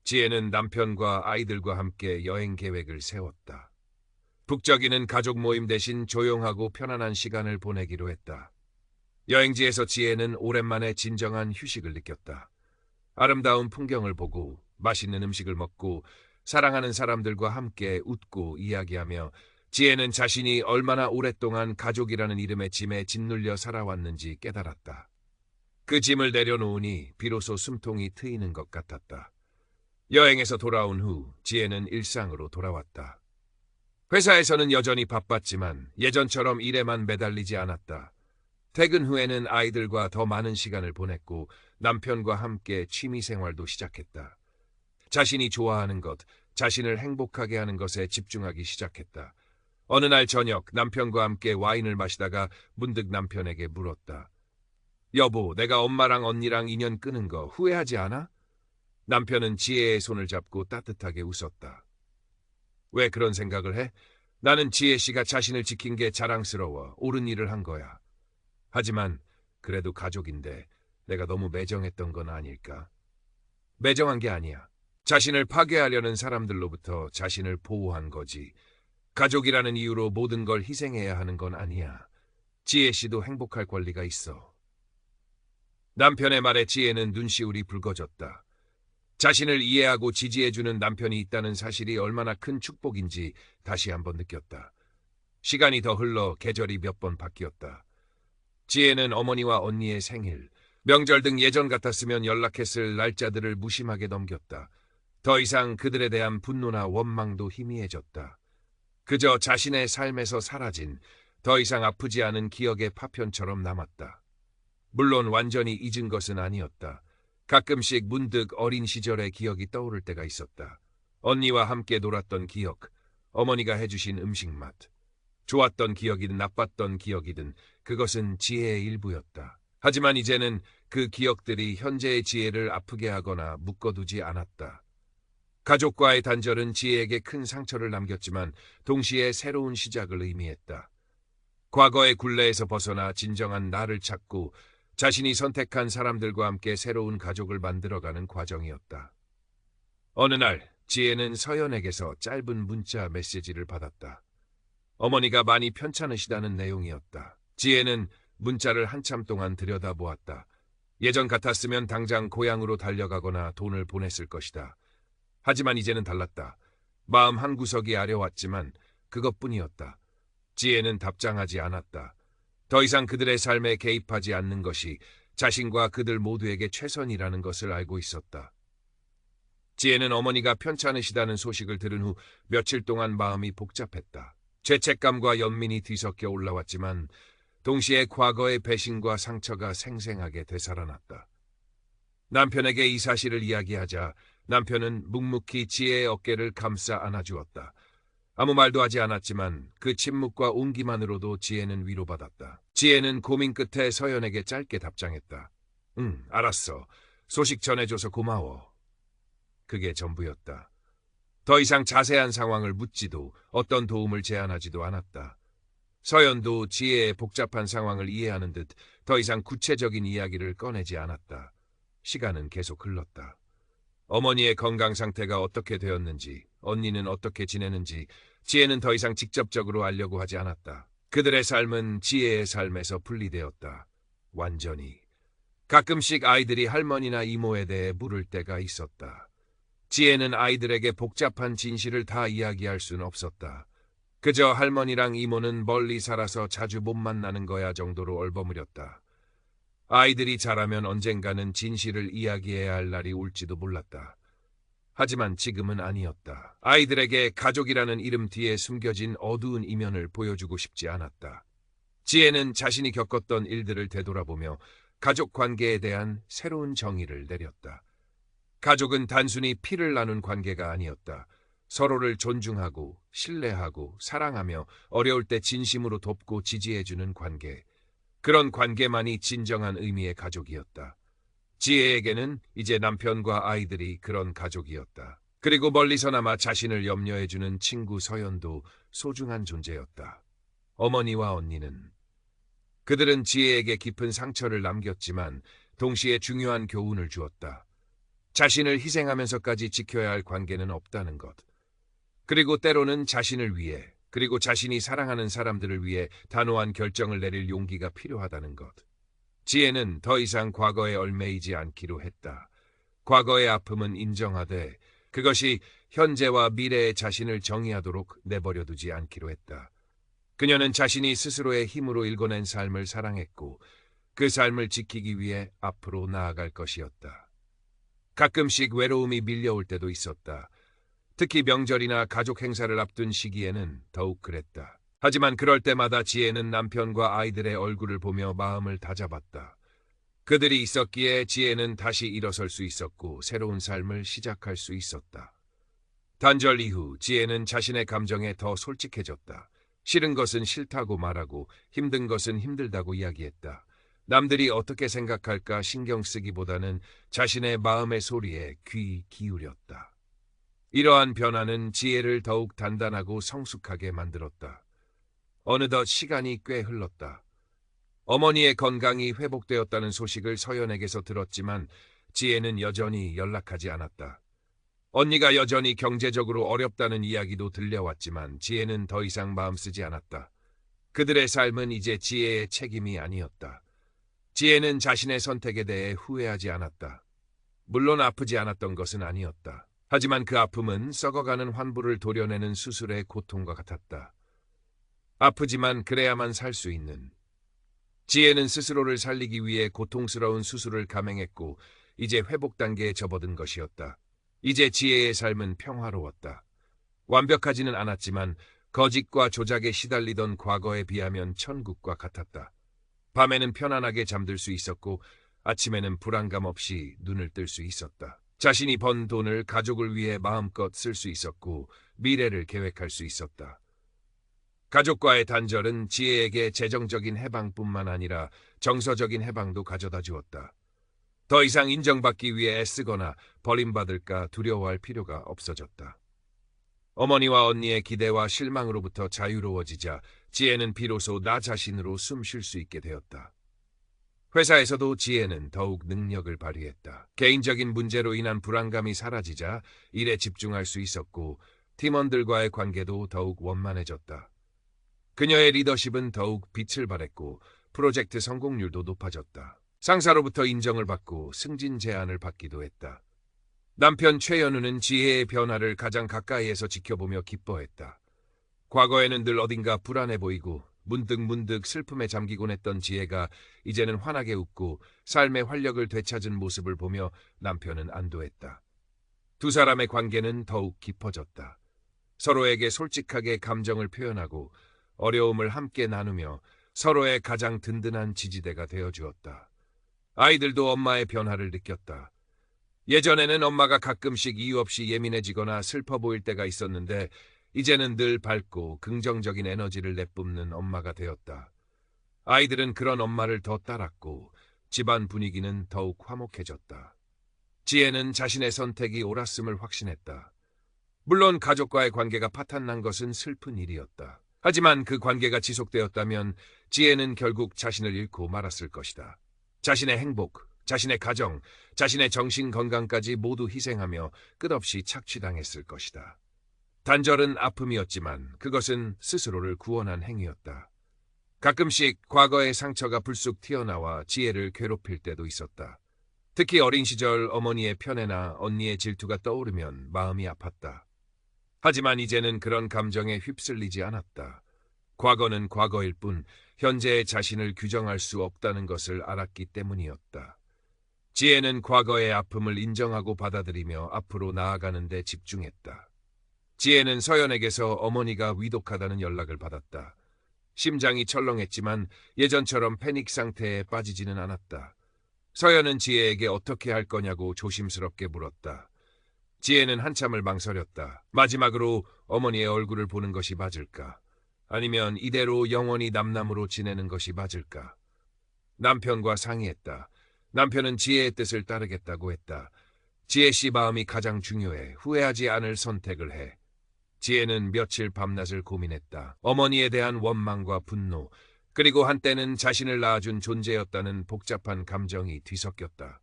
지혜는 남편과 아이들과 함께 여행 계획을 세웠다. 북적이는 가족 모임 대신 조용하고 편안한 시간을 보내기로 했다. 여행지에서 지혜는 오랜만에 진정한 휴식을 느꼈다. 아름다운 풍경을 보고 맛있는 음식을 먹고 사랑하는 사람들과 함께 웃고 이야기하며 지혜는 자신이 얼마나 오랫동안 가족이라는 이름의 짐에 짓눌려 살아왔는지 깨달았다. 그 짐을 내려놓으니 비로소 숨통이 트이는 것 같았다. 여행에서 돌아온 후 지혜는 일상으로 돌아왔다. 회사에서는 여전히 바빴지만 예전처럼 일에만 매달리지 않았다. 퇴근 후에는 아이들과 더 많은 시간을 보냈고 남편과 함께 취미 생활도 시작했다. 자신이 좋아하는 것, 자신을 행복하게 하는 것에 집중하기 시작했다. 어느 날 저녁 남편과 함께 와인을 마시다가 문득 남편에게 물었다. 여보, 내가 엄마랑 언니랑 인연 끊은 거 후회하지 않아? 남편은 지혜의 손을 잡고 따뜻하게 웃었다. 왜 그런 생각을 해? 나는 지혜 씨가 자신을 지킨 게 자랑스러워 옳은 일을 한 거야. 하지만 그래도 가족인데 내가 너무 매정했던 건 아닐까? 매정한 게 아니야. 자신을 파괴하려는 사람들로부터 자신을 보호한 거지. 가족이라는 이유로 모든 걸 희생해야 하는 건 아니야. 지혜 씨도 행복할 권리가 있어. 남편의 말에 지혜는 눈시울이 붉어졌다. 자신을 이해하고 지지해주는 남편이 있다는 사실이 얼마나 큰 축복인지 다시 한번 느꼈다. 시간이 더 흘러 계절이 몇 번 바뀌었다. 지혜는 어머니와 언니의 생일, 명절 등 예전 같았으면 연락했을 날짜들을 무심하게 넘겼다. 더 이상 그들에 대한 분노나 원망도 희미해졌다. 그저 자신의 삶에서 사라진, 더 이상 아프지 않은 기억의 파편처럼 남았다. 물론 완전히 잊은 것은 아니었다. 가끔씩 문득 어린 시절의 기억이 떠오를 때가 있었다. 언니와 함께 놀았던 기억, 어머니가 해주신 음식 맛. 좋았던 기억이든 나빴던 기억이든 그것은 지혜의 일부였다. 하지만 이제는 그 기억들이 현재의 지혜를 아프게 하거나 묶어두지 않았다. 가족과의 단절은 지혜에게 큰 상처를 남겼지만 동시에 새로운 시작을 의미했다. 과거의 굴레에서 벗어나 진정한 나를 찾고 자신이 선택한 사람들과 함께 새로운 가족을 만들어가는 과정이었다. 어느 날 지혜는 서연에게서 짧은 문자 메시지를 받았다. 어머니가 많이 편찮으시다는 내용이었다. 지혜는 문자를 한참 동안 들여다보았다. 예전 같았으면 당장 고향으로 달려가거나 돈을 보냈을 것이다. 하지만 이제는 달랐다. 마음 한구석이 아려왔지만 그것뿐이었다. 지혜는 답장하지 않았다. 더 이상 그들의 삶에 개입하지 않는 것이 자신과 그들 모두에게 최선이라는 것을 알고 있었다. 지혜는 어머니가 편찮으시다는 소식을 들은 후 며칠 동안 마음이 복잡했다. 죄책감과 연민이 뒤섞여 올라왔지만 동시에 과거의 배신과 상처가 생생하게 되살아났다. 남편에게 이 사실을 이야기하자 남편은 묵묵히 지혜의 어깨를 감싸 안아주었다. 아무 말도 하지 않았지만 그 침묵과 온기만으로도 지혜는 위로받았다. 지혜는 고민 끝에 서연에게 짧게 답장했다. 응, 알았어. 소식 전해줘서 고마워. 그게 전부였다. 더 이상 자세한 상황을 묻지도 어떤 도움을 제안하지도 않았다. 서연도 지혜의 복잡한 상황을 이해하는 듯 더 이상 구체적인 이야기를 꺼내지 않았다. 시간은 계속 흘렀다. 어머니의 건강 상태가 어떻게 되었는지, 언니는 어떻게 지내는지 지혜는 더 이상 직접적으로 알려고 하지 않았다. 그들의 삶은 지혜의 삶에서 분리되었다. 완전히. 가끔씩 아이들이 할머니나 이모에 대해 물을 때가 있었다. 지혜는 아이들에게 복잡한 진실을 다 이야기할 수는 없었다. 그저 할머니랑 이모는 멀리 살아서 자주 못 만나는 거야 정도로 얼버무렸다. 아이들이 자라면 언젠가는 진실을 이야기해야 할 날이 올지도 몰랐다. 하지만 지금은 아니었다. 아이들에게 가족이라는 이름 뒤에 숨겨진 어두운 이면을 보여주고 싶지 않았다. 지혜는 자신이 겪었던 일들을 되돌아보며 가족 관계에 대한 새로운 정의를 내렸다. 가족은 단순히 피를 나눈 관계가 아니었다. 서로를 존중하고 신뢰하고 사랑하며 어려울 때 진심으로 돕고 지지해주는 관계. 그런 관계만이 진정한 의미의 가족이었다. 지혜에게는 이제 남편과 아이들이 그런 가족이었다. 그리고 멀리서나마 자신을 염려해주는 친구 서연도 소중한 존재였다. 어머니와 언니는 그들은 지혜에게 깊은 상처를 남겼지만 동시에 중요한 교훈을 주었다. 자신을 희생하면서까지 지켜야 할 관계는 없다는 것. 그리고 때로는 자신을 위해, 그리고 자신이 사랑하는 사람들을 위해 단호한 결정을 내릴 용기가 필요하다는 것. 지혜는 더 이상 과거에 얽매이지 않기로 했다. 과거의 아픔은 인정하되 그것이 현재와 미래의 자신을 정의하도록 내버려 두지 않기로 했다. 그녀는 자신이 스스로의 힘으로 일궈낸 삶을 사랑했고 그 삶을 지키기 위해 앞으로 나아갈 것이었다. 가끔씩 외로움이 밀려올 때도 있었다. 특히 명절이나 가족 행사를 앞둔 시기에는 더욱 그랬다. 하지만 그럴 때마다 지혜는 남편과 아이들의 얼굴을 보며 마음을 다잡았다. 그들이 있었기에 지혜는 다시 일어설 수 있었고 새로운 삶을 시작할 수 있었다. 단절 이후 지혜는 자신의 감정에 더 솔직해졌다. 싫은 것은 싫다고 말하고 힘든 것은 힘들다고 이야기했다. 남들이 어떻게 생각할까 신경 쓰기보다는 자신의 마음의 소리에 귀 기울였다. 이러한 변화는 지혜를 더욱 단단하고 성숙하게 만들었다. 어느덧 시간이 꽤 흘렀다. 어머니의 건강이 회복되었다는 소식을 서연에게서 들었지만 지혜는 여전히 연락하지 않았다. 언니가 여전히 경제적으로 어렵다는 이야기도 들려왔지만 지혜는 더 이상 마음 쓰지 않았다. 그들의 삶은 이제 지혜의 책임이 아니었다. 지혜는 자신의 선택에 대해 후회하지 않았다. 물론 아프지 않았던 것은 아니었다. 하지만 그 아픔은 썩어가는 환부를 도려내는 수술의 고통과 같았다. 아프지만 그래야만 살 수 있는. 지혜는 스스로를 살리기 위해 고통스러운 수술을 감행했고 이제 회복 단계에 접어든 것이었다. 이제 지혜의 삶은 평화로웠다. 완벽하지는 않았지만 거짓과 조작에 시달리던 과거에 비하면 천국과 같았다. 밤에는 편안하게 잠들 수 있었고 아침에는 불안감 없이 눈을 뜰 수 있었다. 자신이 번 돈을 가족을 위해 마음껏 쓸 수 있었고 미래를 계획할 수 있었다. 가족과의 단절은 지혜에게 재정적인 해방뿐만 아니라 정서적인 해방도 가져다 주었다. 더 이상 인정받기 위해 애쓰거나 버림받을까 두려워할 필요가 없어졌다. 어머니와 언니의 기대와 실망으로부터 자유로워지자 지혜는 비로소 나 자신으로 숨 쉴 수 있게 되었다. 회사에서도 지혜는 더욱 능력을 발휘했다. 개인적인 문제로 인한 불안감이 사라지자 일에 집중할 수 있었고 팀원들과의 관계도 더욱 원만해졌다. 그녀의 리더십은 더욱 빛을 발했고 프로젝트 성공률도 높아졌다. 상사로부터 인정을 받고 승진 제안을 받기도 했다. 남편 최연우는 지혜의 변화를 가장 가까이에서 지켜보며 기뻐했다. 과거에는 늘 어딘가 불안해 보이고 문득 슬픔에 잠기곤 했던 지혜가 이제는 환하게 웃고 삶의 활력을 되찾은 모습을 보며 남편은 안도했다. 두 사람의 관계는 더욱 깊어졌다. 서로에게 솔직하게 감정을 표현하고 어려움을 함께 나누며 서로의 가장 든든한 지지대가 되어주었다. 아이들도 엄마의 변화를 느꼈다. 예전에는 엄마가 가끔씩 이유 없이 예민해지거나 슬퍼 보일 때가 있었는데 이제는 늘 밝고 긍정적인 에너지를 내뿜는 엄마가 되었다. 아이들은 그런 엄마를 더 따랐고 집안 분위기는 더욱 화목해졌다. 지혜는 자신의 선택이 옳았음을 확신했다. 물론 가족과의 관계가 파탄난 것은 슬픈 일이었다. 하지만 그 관계가 지속되었다면 지혜는 결국 자신을 잃고 말았을 것이다. 자신의 행복, 자신의 가정, 자신의 정신 건강까지 모두 희생하며 끝없이 착취당했을 것이다. 단절은 아픔이었지만 그것은 스스로를 구원한 행위였다. 가끔씩 과거의 상처가 불쑥 튀어나와 지혜를 괴롭힐 때도 있었다. 특히 어린 시절 어머니의 편애나 언니의 질투가 떠오르면 마음이 아팠다. 하지만 이제는 그런 감정에 휩쓸리지 않았다. 과거는 과거일 뿐 현재의 자신을 규정할 수 없다는 것을 알았기 때문이었다. 지혜는 과거의 아픔을 인정하고 받아들이며 앞으로 나아가는 데 집중했다. 지혜는 서연에게서 어머니가 위독하다는 연락을 받았다. 심장이 철렁했지만 예전처럼 패닉 상태에 빠지지는 않았다. 서연은 지혜에게 어떻게 할 거냐고 조심스럽게 물었다. 지혜는 한참을 망설였다. 마지막으로 어머니의 얼굴을 보는 것이 맞을까? 아니면 이대로 영원히 남남으로 지내는 것이 맞을까? 남편과 상의했다. 남편은 지혜의 뜻을 따르겠다고 했다. 지혜 씨 마음이 가장 중요해. 후회하지 않을 선택을 해. 지혜는 며칠 밤낮을 고민했다. 어머니에 대한 원망과 분노, 그리고 한때는 자신을 낳아준 존재였다는 복잡한 감정이 뒤섞였다.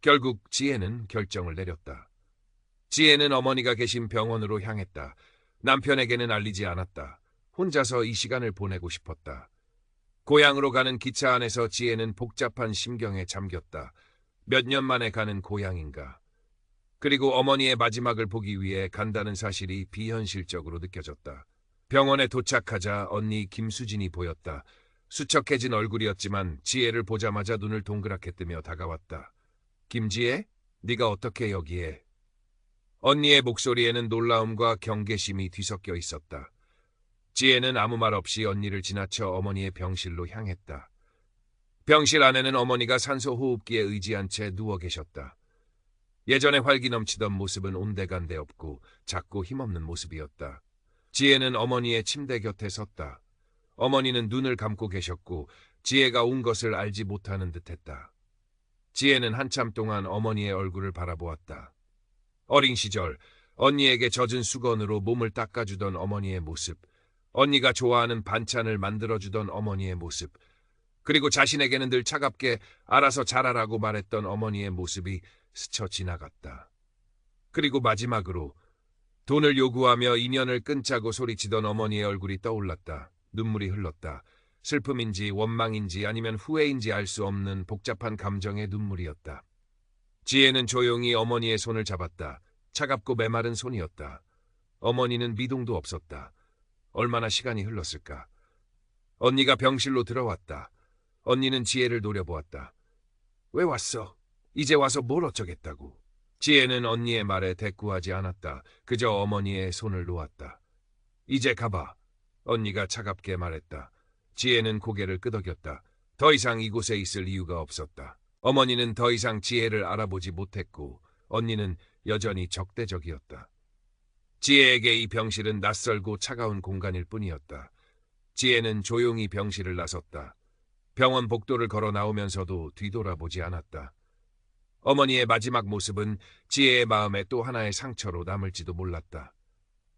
결국 지혜는 결정을 내렸다. 지혜는 어머니가 계신 병원으로 향했다. 남편에게는 알리지 않았다. 혼자서 이 시간을 보내고 싶었다. 고향으로 가는 기차 안에서 지혜는 복잡한 심경에 잠겼다. 몇 년 만에 가는 고향인가? 그리고 어머니의 마지막을 보기 위해 간다는 사실이 비현실적으로 느껴졌다. 병원에 도착하자 언니 김수진이 보였다. 수척해진 얼굴이었지만 지혜를 보자마자 눈을 동그랗게 뜨며 다가왔다. 김지혜? 네가 어떻게 여기에? 언니의 목소리에는 놀라움과 경계심이 뒤섞여 있었다. 지혜는 아무 말 없이 언니를 지나쳐 어머니의 병실로 향했다. 병실 안에는 어머니가 산소호흡기에 의지한 채 누워 계셨다. 예전에 활기 넘치던 모습은 온데간데 없고 작고 힘없는 모습이었다. 지혜는 어머니의 침대 곁에 섰다. 어머니는 눈을 감고 계셨고 지혜가 온 것을 알지 못하는 듯했다. 지혜는 한참 동안 어머니의 얼굴을 바라보았다. 어린 시절 언니에게 젖은 수건으로 몸을 닦아주던 어머니의 모습, 언니가 좋아하는 반찬을 만들어주던 어머니의 모습, 그리고 자신에게는 늘 차갑게 알아서 잘하라고 말했던 어머니의 모습이 스쳐 지나갔다. 그리고 마지막으로 돈을 요구하며 인연을 끊자고 소리치던 어머니의 얼굴이 떠올랐다. 눈물이 흘렀다. 슬픔인지 원망인지 아니면 후회인지 알 수 없는 복잡한 감정의 눈물이었다. 지혜는 조용히 어머니의 손을 잡았다. 차갑고 메마른 손이었다. 어머니는 미동도 없었다. 얼마나 시간이 흘렀을까? 언니가 병실로 들어왔다. 언니는 지혜를 노려보았다. 왜 왔어? 이제 와서 뭘 어쩌겠다고. 지혜는 언니의 말에 대꾸하지 않았다. 그저 어머니의 손을 놓았다. 이제 가봐. 언니가 차갑게 말했다. 지혜는 고개를 끄덕였다. 더 이상 이곳에 있을 이유가 없었다. 어머니는 더 이상 지혜를 알아보지 못했고 언니는 여전히 적대적이었다. 지혜에게 이 병실은 낯설고 차가운 공간일 뿐이었다. 지혜는 조용히 병실을 나섰다. 병원 복도를 걸어 나오면서도 뒤돌아보지 않았다. 어머니의 마지막 모습은 지혜의 마음에 또 하나의 상처로 남을지도 몰랐다.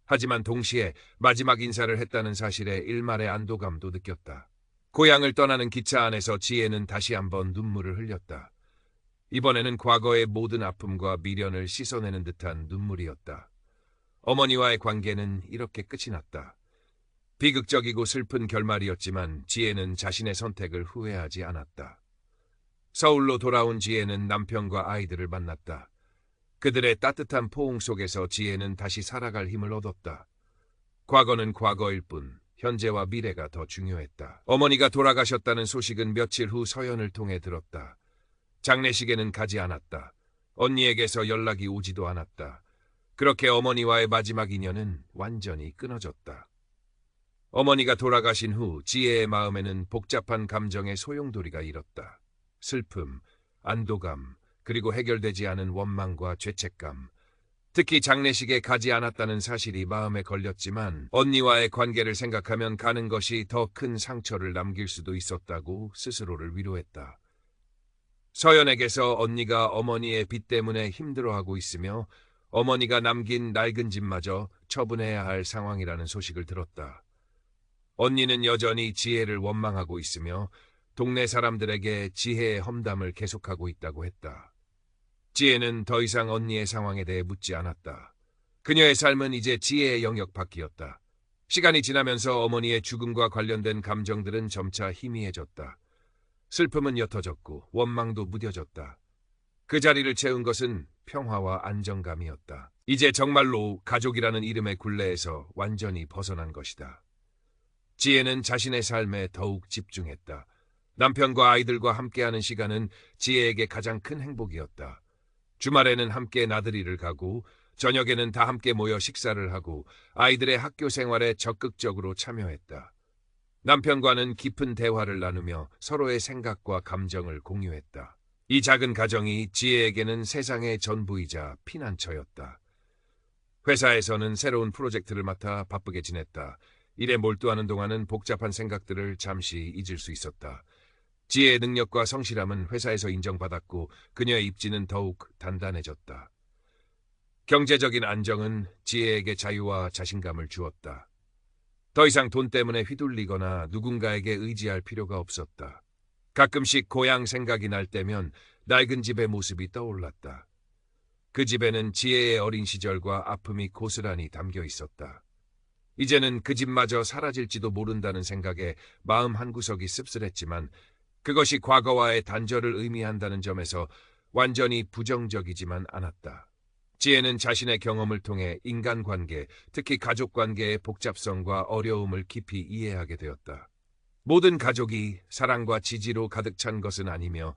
하지만 동시에 마지막 인사를 했다는 사실에 일말의 안도감도 느꼈다. 고향을 떠나는 기차 안에서 지혜는 다시 한번 눈물을 흘렸다. 이번에는 과거의 모든 아픔과 미련을 씻어내는 듯한 눈물이었다. 어머니와의 관계는 이렇게 끝이 났다. 비극적이고 슬픈 결말이었지만 지혜는 자신의 선택을 후회하지 않았다. 서울로 돌아온 지혜는 남편과 아이들을 만났다. 그들의 따뜻한 포옹 속에서 지혜는 다시 살아갈 힘을 얻었다. 과거는 과거일 뿐 현재와 미래가 더 중요했다. 어머니가 돌아가셨다는 소식은 며칠 후 서연을 통해 들었다. 장례식에는 가지 않았다. 언니에게서 연락이 오지도 않았다. 그렇게 어머니와의 마지막 인연은 완전히 끊어졌다. 어머니가 돌아가신 후 지혜의 마음에는 복잡한 감정의 소용돌이가 일었다. 슬픔, 안도감, 그리고 해결되지 않은 원망과 죄책감. 특히 장례식에 가지 않았다는 사실이 마음에 걸렸지만 언니와의 관계를 생각하면 가는 것이 더 큰 상처를 남길 수도 있었다고 스스로를 위로했다. 서연에게서 언니가 어머니의 빚 때문에 힘들어하고 있으며 어머니가 남긴 낡은 집마저 처분해야 할 상황이라는 소식을 들었다. 언니는 여전히 지혜를 원망하고 있으며 동네 사람들에게 지혜의 험담을 계속하고 있다고 했다. 지혜는 더 이상 언니의 상황에 대해 묻지 않았다. 그녀의 삶은 이제 지혜의 영역 밖이었다. 시간이 지나면서 어머니의 죽음과 관련된 감정들은 점차 희미해졌다. 슬픔은 옅어졌고 원망도 무뎌졌다. 그 자리를 채운 것은 평화와 안정감이었다. 이제 정말로 가족이라는 이름의 굴레에서 완전히 벗어난 것이다. 지혜는 자신의 삶에 더욱 집중했다. 남편과 아이들과 함께하는 시간은 지혜에게 가장 큰 행복이었다. 주말에는 함께 나들이를 가고 저녁에는 다 함께 모여 식사를 하고 아이들의 학교 생활에 적극적으로 참여했다. 남편과는 깊은 대화를 나누며 서로의 생각과 감정을 공유했다. 이 작은 가정이 지혜에게는 세상의 전부이자 피난처였다. 회사에서는 새로운 프로젝트를 맡아 바쁘게 지냈다. 일에 몰두하는 동안은 복잡한 생각들을 잠시 잊을 수 있었다. 지혜의 능력과 성실함은 회사에서 인정받았고 그녀의 입지는 더욱 단단해졌다. 경제적인 안정은 지혜에게 자유와 자신감을 주었다. 더 이상 돈 때문에 휘둘리거나 누군가에게 의지할 필요가 없었다. 가끔씩 고향 생각이 날 때면 낡은 집의 모습이 떠올랐다. 그 집에는 지혜의 어린 시절과 아픔이 고스란히 담겨 있었다. 이제는 그 집마저 사라질지도 모른다는 생각에 마음 한구석이 씁쓸했지만 그것이 과거와의 단절을 의미한다는 점에서 완전히 부정적이지만 않았다. 지혜는 자신의 경험을 통해 인간관계, 특히 가족관계의 복잡성과 어려움을 깊이 이해하게 되었다. 모든 가족이 사랑과 지지로 가득 찬 것은 아니며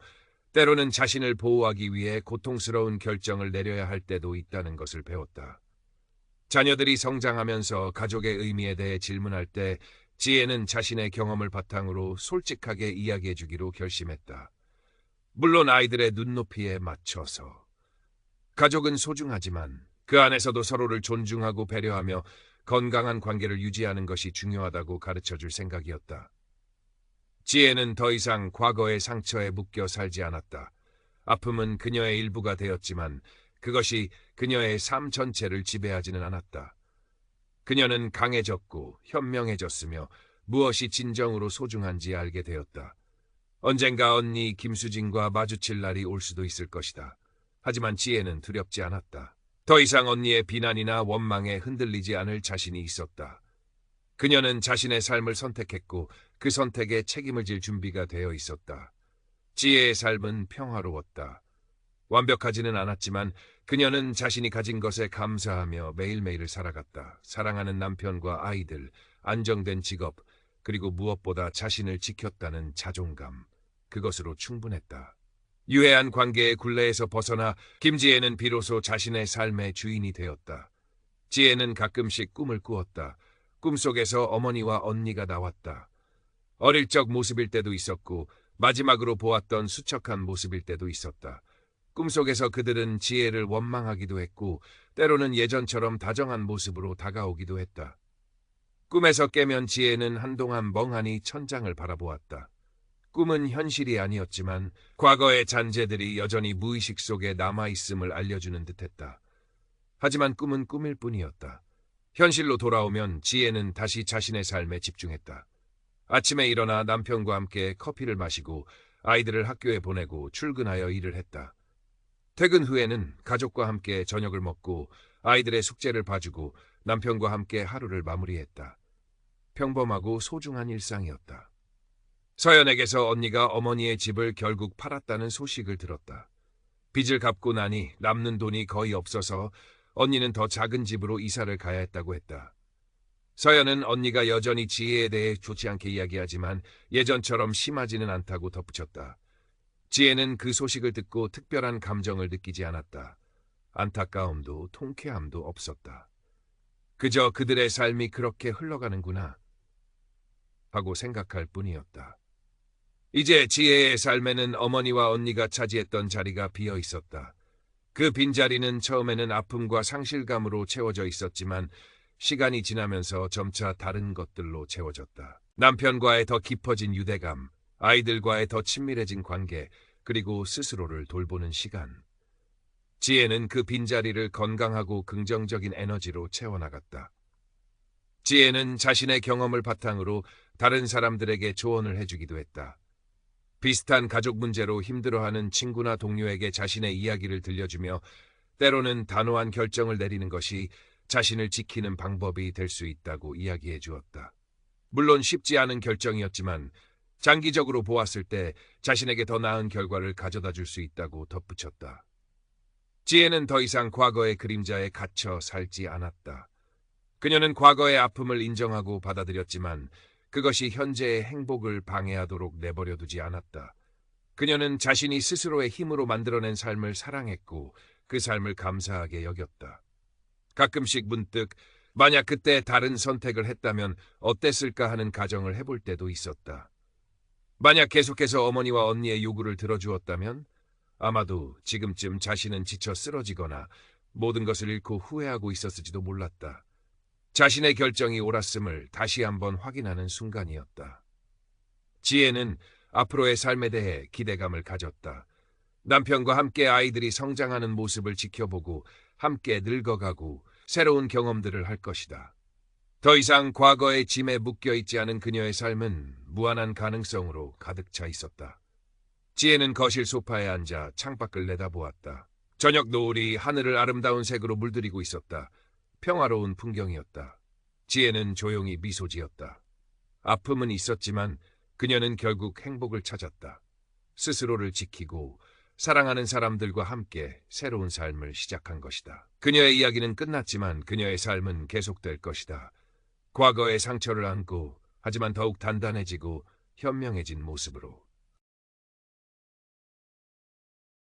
때로는 자신을 보호하기 위해 고통스러운 결정을 내려야 할 때도 있다는 것을 배웠다. 자녀들이 성장하면서 가족의 의미에 대해 질문할 때 지혜는 자신의 경험을 바탕으로 솔직하게 이야기해 주기로 결심했다. 물론 아이들의 눈높이에 맞춰서. 가족은 소중하지만 그 안에서도 서로를 존중하고 배려하며 건강한 관계를 유지하는 것이 중요하다고 가르쳐 줄 생각이었다. 지혜는 더 이상 과거의 상처에 묶여 살지 않았다. 아픔은 그녀의 일부가 되었지만 그것이 그녀의 삶 전체를 지배하지는 않았다. 그녀는 강해졌고 현명해졌으며 무엇이 진정으로 소중한지 알게 되었다. 언젠가 언니 김수진과 마주칠 날이 올 수도 있을 것이다. 하지만 지혜는 두렵지 않았다. 더 이상 언니의 비난이나 원망에 흔들리지 않을 자신이 있었다. 그녀는 자신의 삶을 선택했고 그 선택에 책임을 질 준비가 되어 있었다. 지혜의 삶은 평화로웠다. 완벽하지는 않았지만 그녀는 자신이 가진 것에 감사하며 매일매일을 살아갔다. 사랑하는 남편과 아이들, 안정된 직업, 그리고 무엇보다 자신을 지켰다는 자존감. 그것으로 충분했다. 유해한 관계의 굴레에서 벗어나 김지혜는 비로소 자신의 삶의 주인이 되었다. 지혜는 가끔씩 꿈을 꾸었다. 꿈속에서 어머니와 언니가 나왔다. 어릴 적 모습일 때도 있었고 마지막으로 보았던 수척한 모습일 때도 있었다. 꿈속에서 그들은 지혜를 원망하기도 했고 때로는 예전처럼 다정한 모습으로 다가오기도 했다. 꿈에서 깨면 지혜는 한동안 멍하니 천장을 바라보았다. 꿈은 현실이 아니었지만 과거의 잔재들이 여전히 무의식 속에 남아있음을 알려주는 듯했다. 하지만 꿈은 꿈일 뿐이었다. 현실로 돌아오면 지혜는 다시 자신의 삶에 집중했다. 아침에 일어나 남편과 함께 커피를 마시고 아이들을 학교에 보내고 출근하여 일을 했다. 퇴근 후에는 가족과 함께 저녁을 먹고 아이들의 숙제를 봐주고 남편과 함께 하루를 마무리했다. 평범하고 소중한 일상이었다. 서연에게서 언니가 어머니의 집을 결국 팔았다는 소식을 들었다. 빚을 갚고 나니 남는 돈이 거의 없어서 언니는 더 작은 집으로 이사를 가야 했다고 했다. 서연은 언니가 여전히 지혜에 대해 좋지 않게 이야기하지만 예전처럼 심하지는 않다고 덧붙였다. 지혜는 그 소식을 듣고 특별한 감정을 느끼지 않았다. 안타까움도 통쾌함도 없었다. 그저 그들의 삶이 그렇게 흘러가는구나 하고 생각할 뿐이었다. 이제 지혜의 삶에는 어머니와 언니가 차지했던 자리가 비어 있었다. 그 빈자리는 처음에는 아픔과 상실감으로 채워져 있었지만 시간이 지나면서 점차 다른 것들로 채워졌다. 남편과의 더 깊어진 유대감, 아이들과의 더 친밀해진 관계, 그리고 스스로를 돌보는 시간. 지혜는 그 빈자리를 건강하고 긍정적인 에너지로 채워나갔다. 지혜는 자신의 경험을 바탕으로 다른 사람들에게 조언을 해주기도 했다. 비슷한 가족 문제로 힘들어하는 친구나 동료에게 자신의 이야기를 들려주며 때로는 단호한 결정을 내리는 것이 자신을 지키는 방법이 될 수 있다고 이야기해 주었다. 물론 쉽지 않은 결정이었지만 장기적으로 보았을 때 자신에게 더 나은 결과를 가져다 줄 수 있다고 덧붙였다. 지혜는 더 이상 과거의 그림자에 갇혀 살지 않았다. 그녀는 과거의 아픔을 인정하고 받아들였지만 그것이 현재의 행복을 방해하도록 내버려 두지 않았다. 그녀는 자신이 스스로의 힘으로 만들어낸 삶을 사랑했고 그 삶을 감사하게 여겼다. 가끔씩 문득 만약 그때 다른 선택을 했다면 어땠을까 하는 가정을 해볼 때도 있었다. 만약 계속해서 어머니와 언니의 요구를 들어주었다면 아마도 지금쯤 자신은 지쳐 쓰러지거나 모든 것을 잃고 후회하고 있었을지도 몰랐다. 자신의 결정이 옳았음을 다시 한번 확인하는 순간이었다. 지혜는 앞으로의 삶에 대해 기대감을 가졌다. 남편과 함께 아이들이 성장하는 모습을 지켜보고 함께 늙어가고 새로운 경험들을 할 것이다. 더 이상 과거의 짐에 묶여있지 않은 그녀의 삶은 무한한 가능성으로 가득 차 있었다. 지혜는 거실 소파에 앉아 창밖을 내다보았다. 저녁 노을이 하늘을 아름다운 색으로 물들이고 있었다. 평화로운 풍경이었다. 지혜는 조용히 미소 지었다. 아픔은 있었지만 그녀는 결국 행복을 찾았다. 스스로를 지키고 사랑하는 사람들과 함께 새로운 삶을 시작한 것이다. 그녀의 이야기는 끝났지만 그녀의 삶은 계속될 것이다. 과거의 상처를 안고 하지만 더욱 단단해지고 현명해진 모습으로.